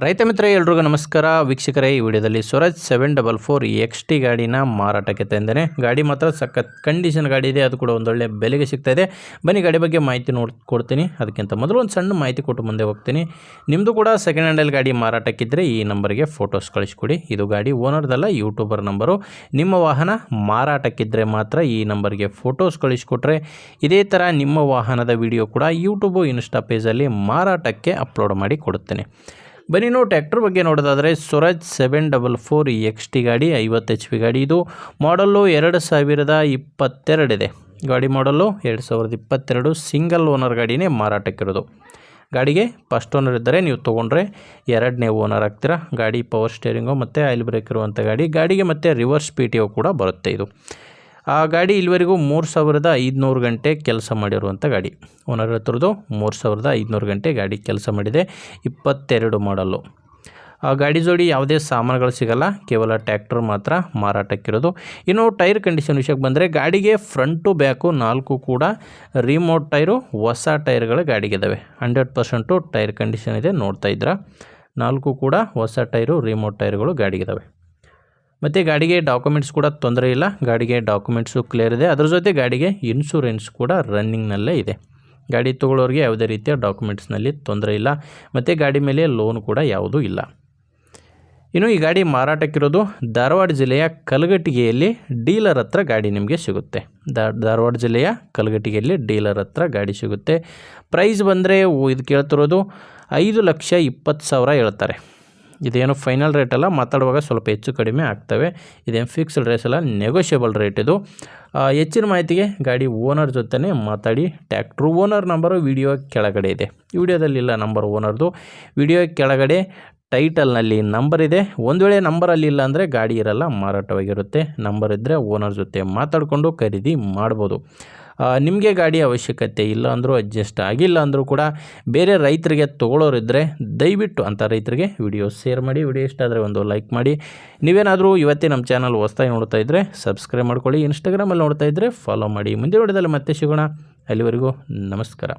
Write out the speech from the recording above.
ರೈತ ಮಿತ್ರ ಎಲ್ರಿಗೂ ನಮಸ್ಕಾರ ವೀಕ್ಷಕರೇ. ಈ ವಿಡಿಯೋದಲ್ಲಿ ಸ್ವರಾಜ್ 744 XT ಗಾಡಿನ ಮಾರಾಟಕ್ಕೆ ತಂದೇನೆ. ಗಾಡಿ ಮಾತ್ರ ಸಖತ್ ಕಂಡೀಷನ್ ಗಾಡಿ ಇದೆ, ಅದು ಕೂಡ ಒಂದೊಳ್ಳೆ ಬೆಲೆಗೆ ಸಿಗ್ತಾ ಇದೆ. ಬನ್ನಿ ಗಾಡಿ ಬಗ್ಗೆ ಮಾಹಿತಿ ಕೊಡ್ತೀನಿ. ಅದಕ್ಕಿಂತ ಮೊದಲು ಒಂದು ಸಣ್ಣ ಮಾಹಿತಿ ಕೊಟ್ಟು ಮುಂದೆ ಹೋಗ್ತೀನಿ. ನಿಮ್ಮದು ಕೂಡ ಸೆಕೆಂಡ್ ಹ್ಯಾಂಡಲ್ಲಿ ಗಾಡಿ ಮಾರಾಟಕ್ಕಿದ್ದರೆ ಈ ನಂಬರ್ಗೆ ಫೋಟೋಸ್ ಕಳಿಸ್ಕೊಡಿ. ಇದು ಗಾಡಿ ಓನರ್ದಲ್ಲ, ಯೂಟ್ಯೂಬರ್ ನಂಬರು. ನಿಮ್ಮ ವಾಹನ ಮಾರಾಟಕ್ಕಿದ್ದರೆ ಮಾತ್ರ ಈ ನಂಬರ್ಗೆ ಫೋಟೋಸ್ ಕಳಿಸ್ಕೊಟ್ರೆ ಇದೇ ಥರ ನಿಮ್ಮ ವಾಹನದ ವಿಡಿಯೋ ಕೂಡ ಯೂಟ್ಯೂಬು ಇನ್ಸ್ಟಾ ಪೇಜಲ್ಲಿ ಮಾರಾಟಕ್ಕೆ ಅಪ್ಲೋಡ್ ಮಾಡಿ ಕೊಡುತ್ತೇನೆ. ಬನ್ನಿ ನಾವು ಟ್ರ್ಯಾಕ್ಟರ್ ಬಗ್ಗೆ ನೋಡೋದಾದರೆ ಸ್ವರಾಜ್ 744 XT ಗಾಡಿ 50 HP ಗಾಡಿ. ಇದು ಮಾಡಲ್ಲು 2022 ಇದೆ. ಗಾಡಿ ಮಾಡಲ್ಲು 2022 ಸಿಂಗಲ್ ಓನರ್ ಗಾಡಿನೇ ಮಾರಾಟಕ್ಕಿರೋದು. ಗಾಡಿಗೆ ಫಸ್ಟ್ ಓನರ್ ಇದ್ದರೆ ನೀವು ತೊಗೊಂಡ್ರೆ ಎರಡನೇ ಓನರ್ ಆಗ್ತೀರಾ. ಗಾಡಿ ಪವರ್ ಸ್ಟೇರಿಂಗು ಮತ್ತು ಆಯಿಲ್ ಬ್ರೇಕ್ ಇರುವಂಥ ಗಾಡಿಗೆ ಮತ್ತು ರಿವರ್ಸ್ PTO ಕೂಡ ಬರುತ್ತೆ. ಇದು ಆ ಗಾಡಿ ಇಲ್ಲಿವರೆಗೂ 3500 ಗಂಟೆ ಕೆಲಸ ಮಾಡಿರುವಂಥ ಗಾಡಿ. ಓನರ್ ಹತ್ರದ್ದು 3500 ಗಂಟೆ ಗಾಡಿ ಕೆಲಸ ಮಾಡಿದೆ. 22 ಮಾಡಲ್ಲು. ಆ ಗಾಡಿ ಜೋಡಿ ಯಾವುದೇ ಸಾಮಾನುಗಳು ಸಿಗಲ್ಲ, ಕೇವಲ ಟ್ರ್ಯಾಕ್ಟರ್ ಮಾತ್ರ ಮಾರಾಟಕ್ಕಿರೋದು. ಇನ್ನು ಟೈರ್ ಕಂಡೀಷನ್ ವಿಷಯಕ್ಕೆ ಬಂದರೆ ಗಾಡಿಗೆ ಫ್ರಂಟು ಬ್ಯಾಕು 4 ಕೂಡ ರಿಮೋಟ್ ಟೈರು, ಹೊಸ ಟೈರ್ಗಳು ಗಾಡಿಗಿದ್ದಾವೆ. 100% ಟೈರ್ ಕಂಡೀಷನ್ ಇದೆ, ನೋಡ್ತಾ ಇದ್ದೀರಾ. 4 ಕೂಡ ಹೊಸ ಟೈರು, ರಿಮೋಟ್ ಟೈರ್ಗಳು ಗಾಡಿಗಿದ್ದಾವೆ. ಮತ್ತು ಗಾಡಿಗೆ ಡಾಕ್ಯುಮೆಂಟ್ಸ್ ಕೂಡ ತೊಂದರೆ ಇಲ್ಲ. ಗಾಡಿಗೆ ಡಾಕ್ಯುಮೆಂಟ್ಸು ಕ್ಲಿಯರ್ ಇದೆ. ಅದರ ಜೊತೆ ಗಾಡಿಗೆ ಇನ್ಶೂರೆನ್ಸ್ ಕೂಡ ರನ್ನಿಂಗ್ನಲ್ಲೇ ಇದೆ. ಗಾಡಿ ತೊಗೊಳ್ಳೋರಿಗೆ ಯಾವುದೇ ರೀತಿಯ ಡಾಕ್ಯುಮೆಂಟ್ಸ್ನಲ್ಲಿ ತೊಂದರೆ ಇಲ್ಲ. ಮತ್ತು ಗಾಡಿ ಮೇಲೆ ಲೋನ್ ಕೂಡ ಯಾವುದೂ ಇಲ್ಲ. ಇನ್ನು ಈ ಗಾಡಿ ಮಾರಾಟಕ್ಕಿರೋದು ಧಾರವಾಡ ಜಿಲ್ಲೆಯ ಕಲಘಟಗಿಯಲ್ಲಿ ಡೀಲರ್ ಹತ್ರ ಗಾಡಿ ನಿಮಗೆ ಸಿಗುತ್ತೆ. ಧಾರವಾಡ ಜಿಲ್ಲೆಯ ಕಲಘಟಗಿಯಲ್ಲಿ ಡೀಲರ್ ಹತ್ರ ಗಾಡಿ ಸಿಗುತ್ತೆ. ಪ್ರೈಸ್ ಬಂದರೆ ಇದು ಕೇಳ್ತಿರೋದು 5,20,000 ಹೇಳ್ತಾರೆ. ಇದೇನು ಫೈನಲ್ ರೇಟ್ ಅಲ್ಲ, ಮಾತಾಡುವಾಗ ಸ್ವಲ್ಪ ಹೆಚ್ಚು ಕಡಿಮೆ ಆಗ್ತವೆ. ಇದೇನು ಫಿಕ್ಸ್ಡ್ ರೇಟ್ ಅಲ್ಲ, ನೆಗೋಷಿಯಬಲ್ ರೇಟ್ ಇದು. ಹೆಚ್ಚಿನ ಮಾಹಿತಿಗೆ ಗಾಡಿ ಓನರ್ ಜೊತೆ ಮಾತಾಡಿ. ಟ್ರ್ಯಾಕ್ಟ್ರು ಓನರ್ ನಂಬರು ವಿಡಿಯೋ ಕೆಳಗಡೆ ಇದೆ. ವಿಡಿಯೋದಲ್ಲಿಲ್ಲ ನಂಬರ್ ಓನರ್ದು, ವಿಡಿಯೋ ಕೆಳಗಡೆ ಟೈಟಲ್ನಲ್ಲಿ ನಂಬರ್ ಇದೆ. ಒಂದು ವೇಳೆ ನಂಬರಲ್ಲಿ ಇಲ್ಲ ಅಂದರೆ ಗಾಡಿ ಇರಲ್ಲ, ಮಾರಾಟವಾಗಿರುತ್ತೆ. ನಂಬರ್ ಇದ್ದರೆ ಓನರ್ ಜೊತೆ ಮಾತಾಡಿಕೊಂಡು ಖರೀದಿ ಮಾಡ್ಬೋದು. ನಿಮಗೆ ಗಾಡಿ ಅವಶ್ಯಕತೆ ಇಲ್ಲ ಅಂದರೂ, ಅಡ್ಜಸ್ಟ್ ಆಗಿಲ್ಲ ಅಂದರೂ ಕೂಡ ಬೇರೆ ರೈತರಿಗೆ ತೊಗೊಳ್ಳೋರಿದ್ದರೆ ದಯವಿಟ್ಟು ಅಂಥ ರೈತರಿಗೆ ವಿಡಿಯೋ ಶೇರ್ ಮಾಡಿ. ವಿಡಿಯೋ ಇಷ್ಟ ಆದರೆ ಒಂದು ಲೈಕ್ ಮಾಡಿ. ನೀವೇನಾದರೂ ಇವತ್ತೇ ನಮ್ಮ ಚಾನಲ್ ಹೊಸದಾಗಿ ನೋಡ್ತಾ ಇದ್ದರೆ ಸಬ್ಸ್ಕ್ರೈಬ್ ಮಾಡ್ಕೊಳ್ಳಿ. ಇನ್ಸ್ಟಾಗ್ರಾಮಲ್ಲಿ ನೋಡ್ತಾ ಇದ್ದರೆ ಫಾಲೋ ಮಾಡಿ. ಮುಂದಿನ ವಿಡಿಯೋದಲ್ಲಿ ಮತ್ತೆ ಸಿಗೋಣ. ಅಲ್ಲಿವರೆಗೂ ನಮಸ್ಕಾರ.